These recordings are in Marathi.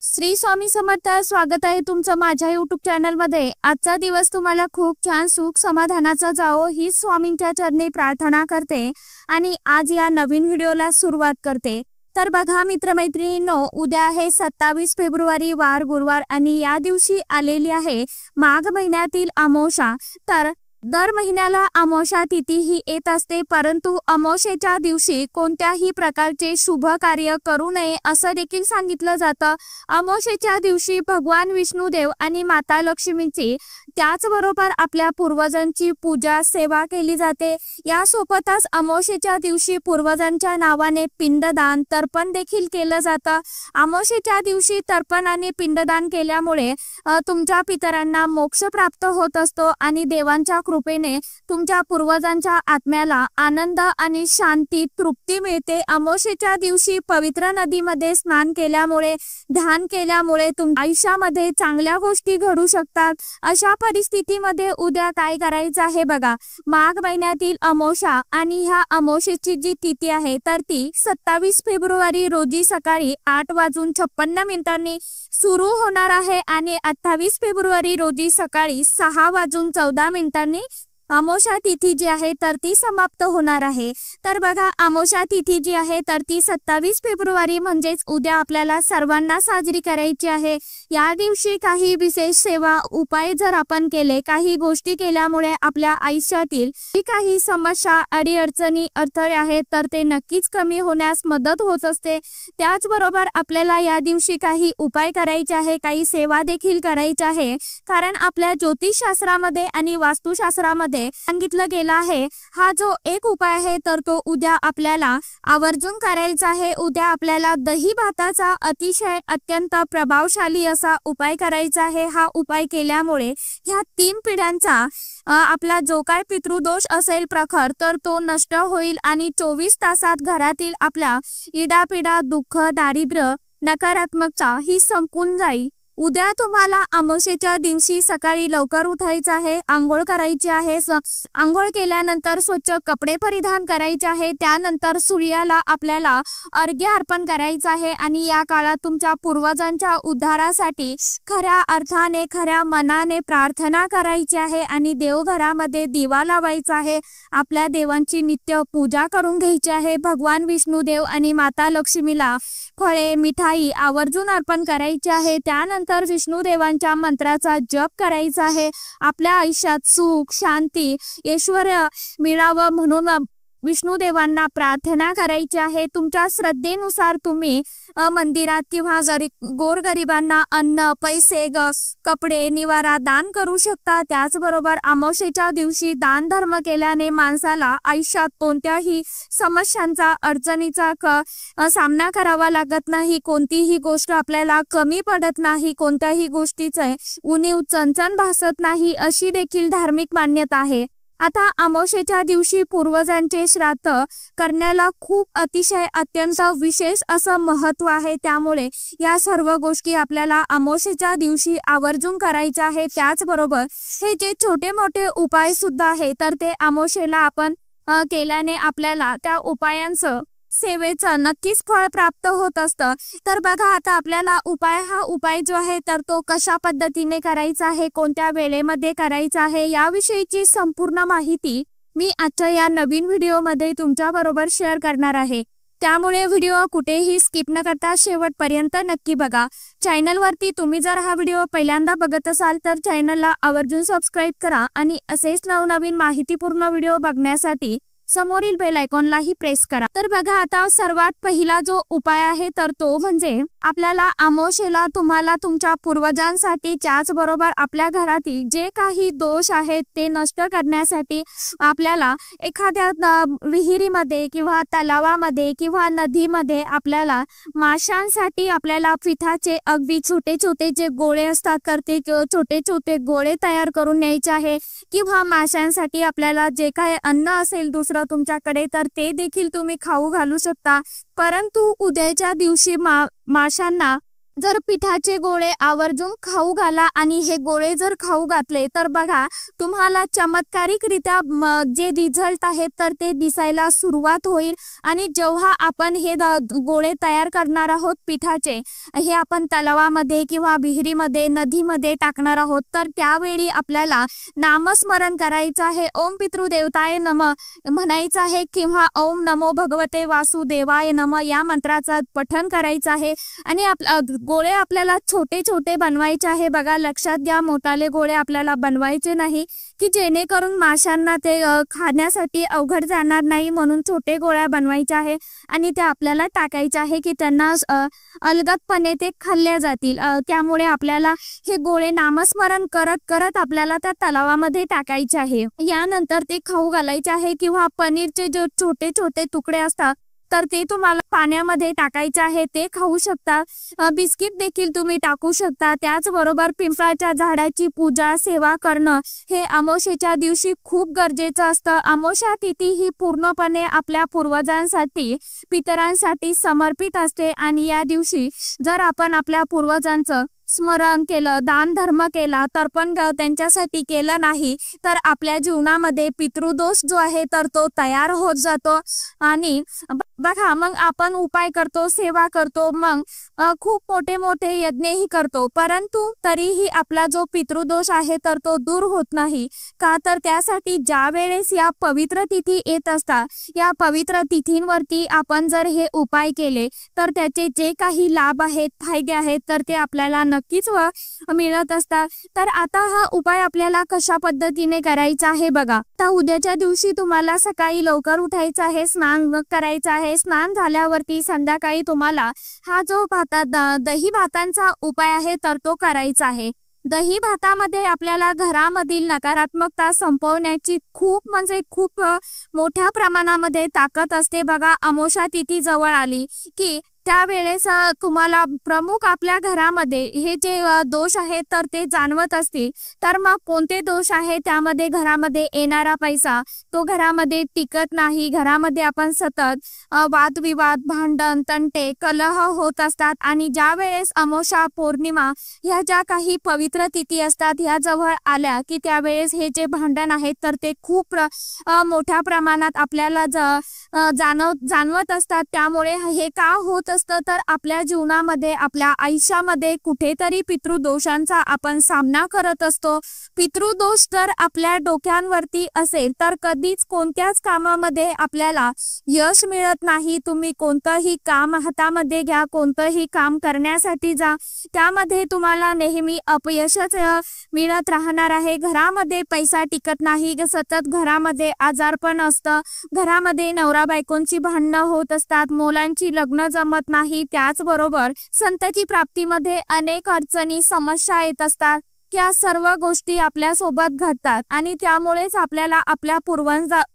श्री स्वामी समर्थ। स्वागत आहे तुमचं माझ्या YouTube चॅनल मध्ये। आजचा दिवस तुम्हाला खूप छान सुख समाधानाचा जावो ही स्वामींच्या चरणी प्रार्थना करते आणि आज या नवीन व्हिडिओला सुरुवात करते। तर बघा मित्रमैत्रिणींनो, उद्या आहे 27 फेब्रुवारी वार गुरुवार आणि या दिवशी आलेली आहे माघ महिन्यातील अमावस्या। तर दर महिन्याला अमावस्या तिथी ही येत असते, परंतु अमावस्येच्या दिवशी कोणत्याही प्रकारचे शुभ कार्य करू नये असं देखील सांगितलं जातं। अमावस्येच्या दिवशी भगवान विष्णुदेव आणि माता लक्ष्मीची त्याचबरोबर आपल्या पूर्वजांची पूजा सेवा केली जाते। यासोबतच अमावस्येच्या दिवशी पूर्वजांच्या नावाने पिंडदान तर्पण देखील केलं जातं। अमावस्येच्या दिवशी तर्पण आणि पिंडदान केल्यामुळे तुमच्या पितरांना मोक्ष प्राप्त होत असतो आणि देवांच्या कृपेने तुमच्या पूर्वजांच्या आत्म्याला आनंद आणि शांती तृप्ती मिळते। अमावस्येच्या दिवशी पवित्र नदीमध्ये स्नान केल्यामुळे ध्यान केल्यामुळे तुमच्या आयुष्यामध्ये चांगल्या गोष्टी घडू शकतात। अशा परिस्थितीमध्ये उद्या काय करायचं आहे बघा। माघ महिन्यातील अमावस्या आणि ह्या अमावस्येची जी तिथी आहे तर ती 27 फेब्रुवारी रोजी सकाळी 8:56 सुरू होणार आहे आणि 28 फेब्रुवारी रोजी सकाळी 6:14 अमावस्या तिथी जी आहे तर ती समाप्त होणार आहे। तर बघा, अमावस्या तिथी जी आहे तर ती 27 फेब्रुवारी म्हणजेच उद्या आपल्याला सर्वांना साजरी करायची आहे। या दिवशी काही विशेष सेवा उपाय जर आपण केले, काही गोष्टी केल्यामुळे आपल्या आयुष्यातील जी काही समस्या अडीअडचणी अडथळे आहेत तर ते नक्कीच कमी होण्यास मदत होत असते। त्याचबरोबर आपल्याला या दिवशी काही उपाय करायचे आहे, काही सेवा देखील करायची आहे, कारण आपल्या ज्योतिषशास्त्रामध्ये आणि वास्तुशास्त्रामध्ये सांगितलं गेलं आहे हा जो एक उपाय आहे तर तो उद्या आपल्याला आवर्जून करायचा आहे। उद्या आपल्याला दही भाताचा अतिशय अत्यंत प्रभावशाली असा उपाय करायचा आहे। हा उपाय केल्यामुळे ह्या 3 पिढ्यांचा आपला जो काय पितृदोष असेल प्रखर तर तो नष्ट होईल आणि 24 तासात घरातील आपल्या इडापिडा दुःख दारिद्र्य नकारात्मकता ही संपून जाईल। उद्या तुम्हाला अमावस्येच्या दिवशी सकाळी लवकर उठायचं आहे, आंघोळ करायची आहे। आंघोळ केल्यानंतर स्वच्छ कपडे परिधान करायचे आहे, त्यानंतर सूर्याला आपल्याला अर्घ्य अर्पण करायचं आहे आणि या काळात तुमच्या पूर्वजांच्या उद्धारासाठी खऱ्या अर्थाने खऱ्या मनाने प्रार्थना करायची आहे आणि देवघरामध्ये दिवा लावायचा आहे। आपल्या देवांची नित्य पूजा करून घ्यायची आहे। भगवान विष्णुदेव आणि माता लक्ष्मीला फळे मिठाई आवर्जून अर्पण करायची आहे। त्यानंतर विष्णुदेवांच्या मंत्राचा जप करायचा आहे। आपल्या आयुष्यात सुख शांती ऐश्वर्य मिळावं म्हणून विष्णुदेवांना प्रार्थना करायची आहे। तुमच्या श्रद्धेनुसार तुम्ही मंदिरात किंवा गोरगरिबांना अन्न पैसे कपडे निवारा दान करू शकता। त्याचबरोबर अमावस्येच्या दिवशी दान धर्म केल्याने माणसाला आयुष्यात कोणत्याही समस्यांचा अडचणीचा सामना करावा लागत नाही, कोणतीही गोष्ट आपल्याला कमी पडत नाही, कोणत्याही गोष्टीचे उणीव चणचण भासत नाही अशी देखील धार्मिक मान्यता आहे। आता अमावस्येच्या दिवशी पूर्वजांचे श्राद्ध करण्याला खूप अतिशय अत्यंत विशेष असं महत्त्व आहे, त्यामुळे या सर्व गोष्टी आपल्याला अमावस्येच्या दिवशी आवर्जून करायच्या आहे। त्याचबरोबर हे जे छोटे मोठे उपाय सुद्धा आहे तर ते अमावस्येला आपण केल्याने आपल्याला त्या उपायांचं सेवेचं नक्कीच फळ प्राप्त होत असतं। तर बघा, आता आपल्याला हा उपाय जो आहे तर तो कशा पद्धतीने करायचा आहे, कोणत्या वेळेमध्ये करायचा आहे याविषयीची संपूर्ण माहिती मी आजच्या या नवीन व्हिडिओमध्ये तुमच्या बरोबर शेअर करणार आहे। त्यामुळे व्हिडिओ कुठेही स्किप न करता शेवटपर्यंत नक्की बघा। चॅनलवरती तुम्ही जर हा व्हिडिओ पहिल्यांदा बघत असाल तर चॅनलला आवर्जून सबस्क्राईब करा आणि असेच नवनवीन माहितीपूर्ण व्हिडिओ बघण्यासाठी समोरील बेल आयकॉनलाही प्रेस करा। तर बघा, आता सर्वात पहिला जो उपाय आहे तर तो म्हणजे आपल्याला अमावस्येला तुम्हाला तुमच्या पूर्वजांसाठी त्याचबरोबर आपल्या घरातील जे काही दोष आहेत ते नष्ट करण्यासाठी आपल्याला एखाद्या विहिरीमध्ये किंवा तलावामध्ये किंवा नदीमध्ये आपल्याला माशांसाठी आपल्याला पिठाचे अगदी छोटे छोटे जे गोळे असतात तर ते छोटे छोटे गोळे तयार करून न्यायचे आहे किंवा माशांसाठी आपल्याला जे काही अन्न असेल दुसरं तुमच्याकडे तर ते देखील तुम्ही खाऊ घालू शकता। परंतु उद्याच्या दिवशी माशांना जर पिठाचे गोळे आवर्जून खाऊ घाला आणि हे गोळे जर खाऊ घातले तर बघा तुम्हाला चमत्कारिकरित्या जे रिझल्ट आहेत तर ते दिसायला सुरुवात होईल। आणि जेव्हा आपण हे गोळे तयार करणार आहोत पिठाचे, हे आपण तलावामध्ये किंवा विहिरीमध्ये नदीमध्ये टाकणार आहोत, तर त्यावेळी आपल्याला नामस्मरण करायचं आहे, ओम पितृदेवताय नमः म्हणायचं आहे किंवा ओम नमो भगवते वासुदेवाय नमः या मंत्राचं पठण करायचं आहे। आणि गोळे आपल्याला छोटे छोटे बनवायचे आहे। बघा लक्षात घ्या, मोठाले गोळे आपल्याला बनवायचे नाही की जेणेकरून माशांना ते खाण्यासाठी अवघड जाणार नाही, म्हणून छोटे गोळ्या बनवायचे आहे आणि ते आपल्याला टाकायचे आहे की त्यांना अलगदपणे ते खाल्ल्या जातील। त्यामुळे आपल्याला हे गोळे नामस्मरण करत करत आपल्याला त्या तलावामध्ये टाकायचे आहे। यानंतर ते खाऊ घालायचे आहे किंवा पनीरचे जे छोटे छोटे तुकडे असतात तर ते तुम्हाला पाण्यामध्ये टाकायचे आहे, ते खाऊ शकता। बिस्किट देखील तुम्ही टाकू शकता। त्याचबरोबर पिंपळाच्या झाडाची पूजा सेवा करणं हे अमावस्येच्या दिवशी खूप गरजेचं असतं। अमावस्या तिथी ही पूर्णपणे आपल्या पूर्वजांसाठी पितरांसाठी समर्पित असते आणि या दिवशी जर आपण आपल्या पूर्वजांचं स्मरण केलं, दान धर्म केला, तर्पण त्यांच्यासाठी केलं नाही तर आपल्या जीवनामध्ये पितृदोष जो आहे तर तो तयार होत जातो। आणि बघा मग आपण उपाय करतो, सेवा करतो, मग खूप मोठे मोठे यज्ञही करतो, परंतु तरीही आपला जो पितृदोष आहे तर तो दूर होत नाही का? तर त्यासाठी ज्या वेळेस या पवित्र तिथी येत असतात, या पवित्र तिथींवरती आपण जर हे उपाय केले तर त्याचे जे काही लाभ आहेत, फायदे आहेत तर ते आपल्याला नक्कीच मिळत असतात। तर आता हा उपाय आपल्याला कशा पद्धतीने करायचा आहे बघा। तर उद्याच्या दिवशी तुम्हाला सकाळी लवकर उठायचं आहे, स्नान करायचं आहे। स्नान झाल्यावरती संध्याकाळी तुम्हाला हा जो दही भातांचा उपाय आहे तर तो करायचा आहे। दही भातामध्ये आपल्याला घरामधील नकारात्मकता संपवण्याची खूप मोठ्या प्रमाणामध्ये ताकद असते। बघा अमावस्या तिथी जवळ आली की त्यावेळेस तुम्हाला प्रमुख आपल्या घरामध्ये हे जे दोष आहेत तर ते जाणवत असतील, तर मग कोणते दोष आहे त्यामध्ये घरामध्ये येणारा पैसा तो घरामध्ये टिकत नाही, घरामध्ये आपण सतत वादविवाद, भांडण, तंटे, कलह होत असतात। आणि ज्या वेळेस अमावस्या, पौर्णिमा ह्या ज्या काही पवित्र तिथी असतात ह्या जवळ आल्या की त्यावेळेस हे जे भांडण आहेत तर ते खूप मोठ्या प्रमाणात आपल्याला जाणवत असतात। त्यामुळे हे का होत असतं तर आपल्या जीवनामध्ये, आपल्या आयुष्यामध्ये कुठेतरी पितृदोषांचा आपण सामना करत असतो। पितृदोष जर आपल्या डोक्यांवरती असेल तर कधीच कोणत्याच कामामध्ये आपल्याला यश मिळत नाही। तुम्ही कोणतंही काम हातामध्ये घ्या, कोणतंही काम करण्यासाठी जा, त्यामध्ये तुम्हाला नेहमी अपयशच मिळत राहणार आहे। घरामध्ये पैसा टिकत नाही, सतत घरामध्ये आजारपण असतं, घरामध्ये नवरा बायकोंची भांडणं होत असतात, मुलांची लग्न जमत नाही, त्याचबरोबर संतती प्राप्तीमध्ये अनेक अडचणी, समस्या येत असतात। या सर्व गोष्टी आपल्या सोबत घडतात आणि त्यामुळेच आपल्याला आपल्या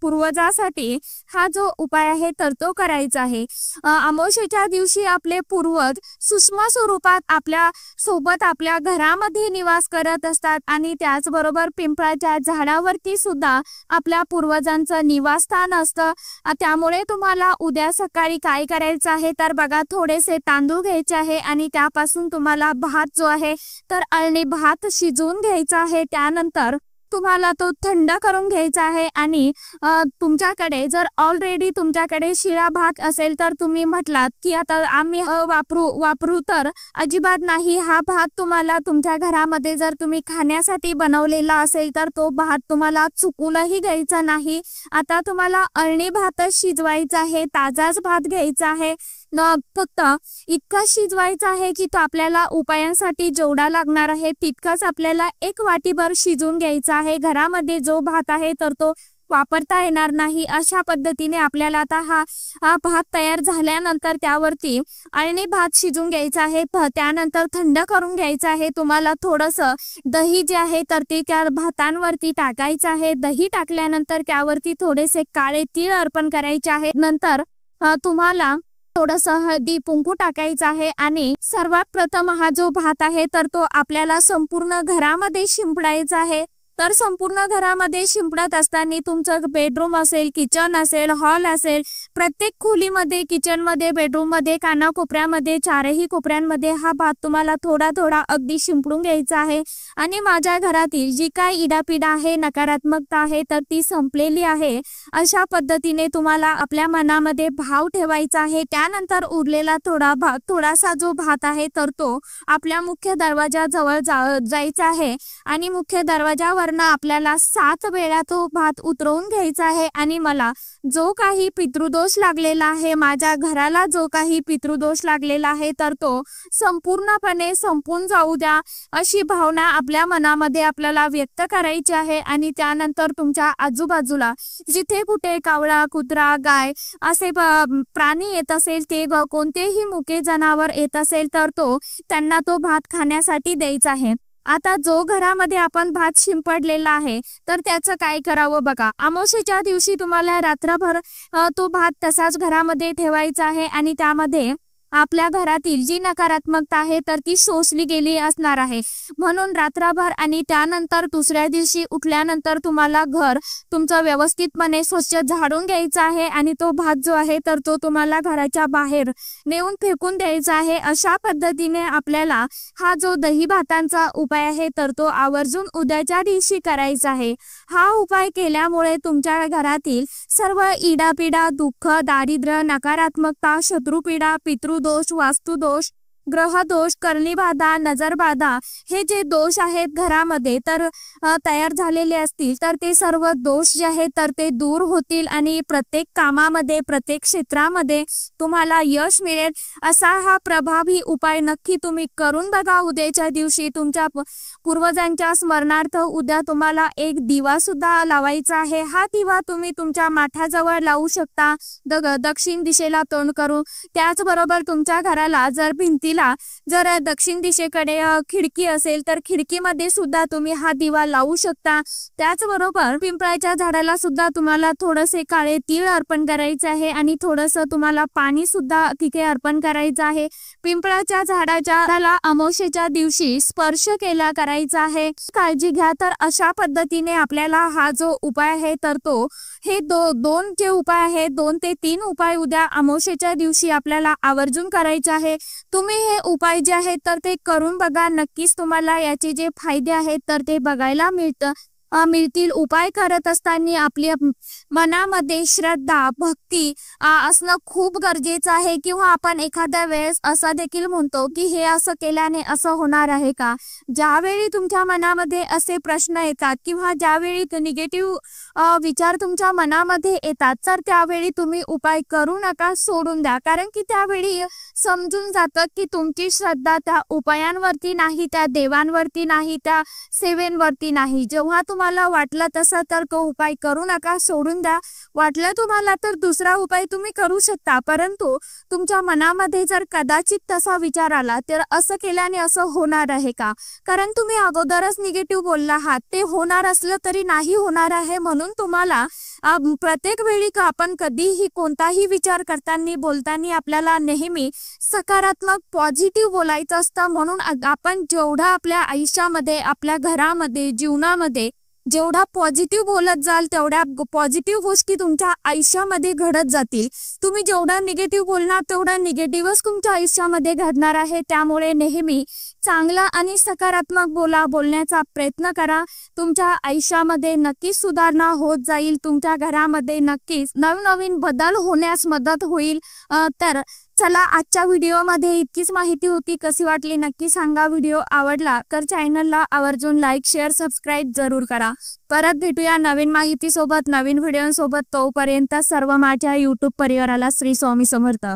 पूर्वजासाठी हा जो उपाय आहे तर तो करायचा आहे। अमावस्येच्या दिवशी आपले पूर्वज सूक्ष्म स्वरूपात आपल्या सोबत आपल्या घरामध्ये निवास करत असतात आणि त्याचबरोबर पिंपळाच्या झाडावरती सुद्धा आपल्या पूर्वजांचं निवासस्थान असतं। त्यामुळे तुम्हाला उद्या सकाळी काय करायचं आहे तर बघा, थोडेसे तांदूळ घ्यायचे आहे आणि त्यापासून तुम्हाला भात जो आहे तर अळणी भात शिजवून घ्यायचा आहे। त्यानंतर तुम्हाला तो थंड करून घ्यायचा आहे आणि तुमच्याकडे जर ऑलरेडी तुमच्याकडे शिळा भात असेल तर तुम्ही म्हटलात की आता आम्ही वापरू तर अजिबात नाही। हा भात तुम्हाला तुमच्या घरामध्ये जर तुम्ही खाण्यासाठी बनवलेला असेल तर तो भात तुम्हाला चुकूनही घ्यायचा नाही। आता तुम्हाला अळणी भातच शिजवायचा आहे, ताजाच भात घ्यायचा आहे। फक्त इतका शिजवायचा आहे की तो आपल्याला उपायांसाठी जेवढा लागणार आहे तितकाच आपल्याला 1 वाटीभर शिजवून घ्यायचा आहे। घरामध्ये जो भात आहे तर तो वापरता येणार नाही। अशा पद्धतीने आपल्याला आता हा भात तयार झाल्यानंतर त्यावरती अळणी भात शिजून घ्यायचा आहे, त्यानंतर थंड करून घ्यायचा आहे। तुम्हाला थोडंसं दही जे आहे तर ते त्या भातांवरती टाकायचं आहे। दही टाकल्यानंतर त्यावरती थोडेसे काळे तीळ अर्पण करायचे आहे। नंतर तुम्हाला थोडंसं हळदी कुंकू टाकायचं आहे आणि सर्वात प्रथम हा जो भात आहे तर तो आपल्याला संपूर्ण घरामध्ये शिंपडायचा आहे। तर संपूर्ण घरामध्ये शिंपडत असताना तुमचं बेडरूम असेल, किचन असेल, हॉल असेल, प्रत्येक खोलीमध्ये, किचनमध्ये, बेडरूममध्ये, कानाकोपऱ्यामध्ये, चारही कोपऱ्यांमध्ये हा भात तुम्हाला थोडा थोडा अगदी शिंपडून घ्यायचा आहे आणि माझ्या घरातील जी काही इडापिडा आहे, नकारात्मकता आहे, तर ती संपलेली आहे अशा पद्धतीने तुम्हाला आपल्या मनामध्ये भाव ठेवायचा आहे। त्यानंतर उरलेला थोडासा जो भात आहे तर तो आपल्या मुख्य दरवाजाजवळ जायचा आहे आणि मुख्य दरवाजावरनं आपल्याला 7 वेळा तो भात उतरवून घ्यायचा आहे आणि मला जो काही पितृदोष लागलेला आहे, माझ्या घराला जो काही पितृदोष लागलेला आहे तर तो संपूर्णपणे संपून जाऊ द्या अशी भावना आपल्या मनामध्ये आपल्याला व्यक्त करायची आहे। आणि त्यानंतर तुमच्या आजूबाजूला जिथे कुठे कावळा, कुत्रा, गाय असे प्राणी येत असेल, ते कोणतेही मुके जनावर येत असेल तर त्यांना तो भात खाण्यासाठी द्यायचा आहे। आता जो घरामध्ये आपण भात शिंपडलेला आहे तर त्याचं काय करावं बघा। अमावस्येच्या दिवशी तुम्हाला रात्रभर तो भात तसाच घरामध्ये ठेवायचा आहे आणि त्यामध्ये आपल्या घरातील जी नकारात्मकता आहे तर ती शोषली गेली असणार आहे। म्हणून रात्रभर आणि त्यानंतर दुसऱ्या दिवशी उठल्यानंतर तुम्हाला घर तुमचं व्यवस्थितपणे स्वच्छ झाडून घ्यायचं आहे आणि तो भात जो आहे तर तो तुम्हाला घराच्या बाहेर नेऊन फेकून द्यायचा आहे। अशा पद्धतीने आपल्याला हा जो दही भातांचा उपाय आहे तर तो आवर्जून उद्याच्या दिवशी करायचा आहे। हा उपाय केल्यामुळे तुमच्या घरातील सर्व इडापिडा, दुःख, दारिद्र्य, नकारात्मकता, शत्रुपीडा, पितृदोष, वास्तुदोष, ग्रहदोष, कर्णीबाधा, नजरबाधा हे जे दोष आहेत घरामध्ये तर तयार झालेले असतील तर ते सर्व दोष जे आहेत तर ते दूर होतील आणि प्रत्येक कामामध्ये, प्रत्येक क्षेत्रामध्ये तुम्हाला यश मिळेल। असा हा प्रभावी उपाय नक्की तुम्ही करून बघा उद्याच्या दिवशी। तुमच्या पूर्वजांच्या स्मरणार्थ उद्या तुम्हाला एक दिवा सुद्धा लावायचा आहे। हा दिवा तुम्ही तुमच्या माठाजवळ लावू शकता, दक्षिण दिशेला तोंड करून। त्याचबरोबर तुमच्या घराला जर भिंती जर दक्षिण दिशेकडे खिडकी असेल तर खिडकीमध्ये सुद्धा तुम्ही हा दिवा लावू शकता। त्याचबरोबर पिंपळाच्या झाडाला सुद्धा तुम्हाला थोडेसे काळे तीळ अर्पण करायचे आहे आणि थोडंसं तुम्हाला पाणी सुद्धा तिथे अर्पण करायचं आहे। पिंपळाच्या झाडाला अमावस्येच्या दिवशी स्पर्श केला करायचा आहे, काळजी घ्या। तर अशा पद्धतीने आपल्याला हा जो उपाय आहे तर तो हे दोन जे उपाय आहे, 2 ते 3 उपाय उद्या अमावस्येच्या दिवशी आपल्याला आवर्जून करायचे आहे। तुम्ही हे उपाय जे आहेत तर ते करून बघा, नक्कीच तुम्हाला याचे जे फायदे आहेत तर ते बघायला मिळतील। उपाय करत असताना आपल्या मनामध्ये श्रद्धा, भक्ती असणं खूप गरजेचं आहे। किंवा आपण एखाद्या वेळेस असं देखील म्हणतो की हे असं केल्याने असं होणार आहे का। ज्यावेळी तुमच्या मनामध्ये असे प्रश्न येतात किंवा ज्यावेळी निगेटिव्ह विचार तुमच्या मनामध्ये येतात तर त्यावेळी तुम्ही उपाय करू नका, सोडून द्या। कारण की त्यावेळी समजून जातं की तुमची श्रद्धा त्या उपायांवरती नाही, त्या देवांवरती नाही, त्या सेवेंवरती नाही। जेव्हा तुम्हाला वाटलं तसं तर तो उपाय करू नका, सोडून द्या। वाटलं तुम्हाला तर दुसरा उपाय तुम्ही करू शकता, परंतु तुमच्या मनामध्ये जर कदाचित तसा विचार आला तर असं केल्याने असं होणार आहे का, कारण तुम्ही अगोदरच निगेटिव्ह बोलला आहात, ते होणार असलं तरी नाही होणार आहे। म्हणून तुम्हाला प्रत्येक वेळी आपण कधीही कोणताही विचार करताना, बोलताना आपल्याला नेहमी सकारात्मक, पॉझिटिव्ह बोलायचं असतं। म्हणून आपण जेवढा आपल्या आयुष्यामध्ये, आपल्या घरामध्ये, जीवनामध्ये जेवढा पॉझिटिव्ह बोलत जाल तेवढ्या पॉझिटिव्ह गोष्टी तुमच्या आयुष्यामध्ये घडत जातील। तुम्ही जेवढा निगेटिव्ह बोलणार तेवढा निगेटिव्हच तुमच्या आयुष्यामध्ये घडणार आहे। त्यामुळे नेहमी चांगला आणि सकारात्मक बोलण्याचा प्रयत्न करा। तुमच्या आयुष्यामध्ये नक्कीच सुधारणा होत जाईल, तुमच्या घरामध्ये नक्कीच नवनवीन बदल होण्यास मदत होईल। तर चला, आजच्या व्हिडिओमध्ये इतकीच माहिती होती। कशी वाटली नक्की सांगा। व्हिडिओ आवडला तर चॅनलला आवर्जून लाईक, शेअर, सबस्क्राईब जरूर करा। परत भेटूया नवीन माहिती सोबत, नवीन व्हिडिओ सोबत। तोपर्यंत सर्व माझ्या यूट्यूब परिवाराला श्री स्वामी समर्थ।